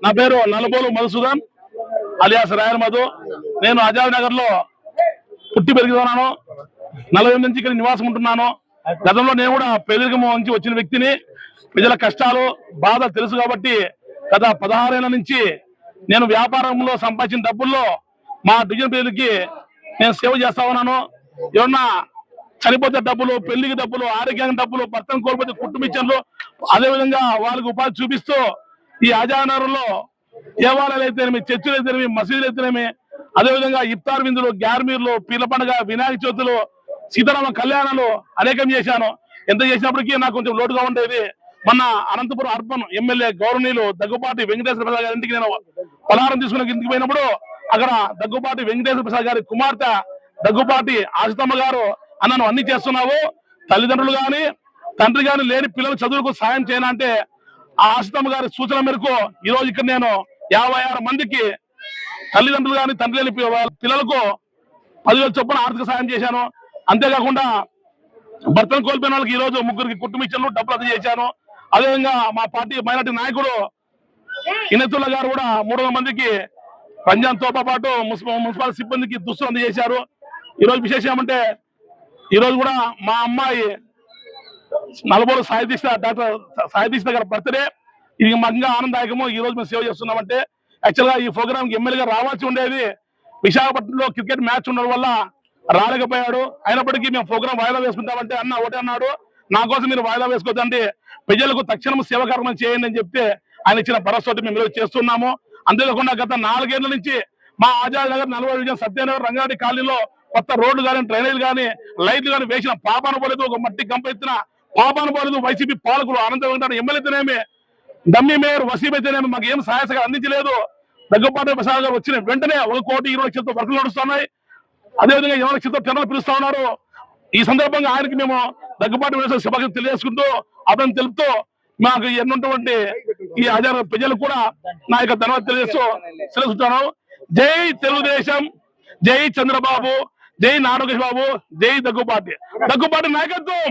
నా పేరు Nallabolu Madhusudan alias royal Madhu. నేను ఆజాద్ నగర్ లో పుట్టి పెరుగుతున్నాను. 40 నుంచి ఇక్కడ నివాసం ఉంటున్నాను. గతంలో నేను కూడా పేదరికం నుంచి వచ్చిన వ్యక్తిని. ప్రజల కష్టాలు బాధ తెలుసు కాబట్టి గత 16 ఏళ్ల నుంచి నేను వ్యాపారంలో సంపాదించిన డబ్బుల్లో మా డివిజన్ ప్రజలకి నేను సేవ చేస్తా ఉన్నాను. ఏమన్నా చనిపోతే డబ్బులు, పెళ్లికి డబ్బులు, ఆరోగ్యానికి డబ్బులు, భర్తను కోల్పోతే కుటుంబించంలో అదేవిధంగా వాళ్ళకి ఉపాధి చూపిస్తూ ఈ ఆజాద్ నగర్ లో దేవాలయాలు అయితేనేమి, చర్చిలు అయితేనేమి, మసీదులు అయితేనేమి, అదేవిధంగా ఇఫ్తార్ విందులు, గ్యార్మీర్లు, పీర్ల పండుగ, వినాయక చవితులు, సీతారామ కళ్యాణాలు అనేకం చేశాను. ఎంత చేసినప్పటికీ నాకు కొంచెం లోటుగా ఉండేది. మొన్న అనంతపురం అర్బన్ ఎమ్మెల్యే గౌరవనీయులు దగ్గుపాటి వెంకటేశ్వర ప్రసాద్ గారి ఇంటికి నేను పలహారం తీసుకుని ఇంటికి పోయినప్పుడు అక్కడ దగ్గుపాటి వెంకటేశ్వర ప్రసాద్ గారి కుమార్తె దగ్గుపాటి ఆశితమ్మ గారు అన్నను అన్ని చేస్తున్నావు, తల్లిదండ్రులు గాని తండ్రి గాని లేని పిల్లల చదువులకు సాయం చేయనంటే ఆ ఆశితమ్మ గారి సూచన మేరకు ఈ రోజు ఇక్కడ నేను 56 మందికి తల్లిదండ్రులు గాని తండ్రి లేని పిల్లలకు 10,000 చొప్పున ఆర్థిక సాయం చేశాను. అంతేకాకుండా భర్తను కోల్పోయిన వాళ్ళకి ఈ రోజు 3 కుటుంబించలు డబ్బులు అందజేశాను. అదేవిధంగా మా పార్టీ మైనార్టీ నాయకుడు ఇనతుల్లా గారు కూడా 300 మందికి రంజాన్ తోపా పాటు మున్సిపల్ సిబ్బందికి దుస్తులు అందజేశారు. ఈ రోజు విశేషం ఏమంటే ఈ రోజు కూడా మా అమ్మాయి నలబోలు డాక్టర్ సాయిదీక్ష గారి బర్త్డే. ఇది మాకు ఇంకా ఆనందదాయకము. ఈ రోజు మేము సేవ చేస్తున్నామంటే యాక్చువల్ గా ఈ ప్రోగ్రామ్ కి ఎమ్మెల్యేగా రావాల్సి ఉండేది. విశాఖపట్నంలో క్రికెట్ మ్యాచ్ ఉండడం వల్ల రాలేకపోయాడు. అయినప్పటికీ మేము ప్రోగ్రామ్ వాయిదా వేసుకుంటామంటే అన్న ఒకటే అన్నాడు, నా కోసం మీరు వాయిదా వేసుకోవద్దండి, ప్రజలకు తక్షణం సేవ కార్యక్రమం చేయండి అని చెప్తే ఆయన ఇచ్చిన భరోసా మేము ఈరోజు చేస్తున్నాము. అంతేకాకుండా గత 4 ఏళ్ల నుంచి మా ఆజాద్ నగర్, 40 డివిజన్, సత్యనగర్, రంగారెడ్డి కాలనీలో కొత్త రోడ్లు కానీ, డ్రైనేజీలు కానీ, లైట్లు కానీ వేసిన పాపాను పోలేదు. ఒక మట్టి గంప ఎత్తిన పాపాను పోలేదు. వైసీపీ పాలకులు అనంత వెంకట ఎమ్మెల్యేతేనేమి, డమ్మీ మేయర్ వసీం అయితేనేమి మాకు ఏం సహాయ అందించలేదు. దగ్గుపాటి ప్రసాద్ గారు వచ్చిన వెంటనే 1,20,00,000 వర్కులు నడుస్తున్నాయి. అదేవిధంగా 20 లక్షలతో టెండర్లు పిలుస్తా ఉన్నారు. ఈ సందర్భంగా ఆయనకి మేము దగ్గుపాటి శుభాకాంక్షలు తెలియజేసుకుంటూ అభినందన తెలుపుతూ మాకు ఎన్నున్నటువంటి ఈ ఆజాద్ ప్రజలకు కూడా నా యొక్క ధన్యవాదాలు తెలియజేస్తూ తెలుసుకుంటున్నాను. జై తెలుగుదేశం, జై చంద్రబాబు, జై నాగేష్ బాబు, జై దగ్గుపాటి నాయకత్వం.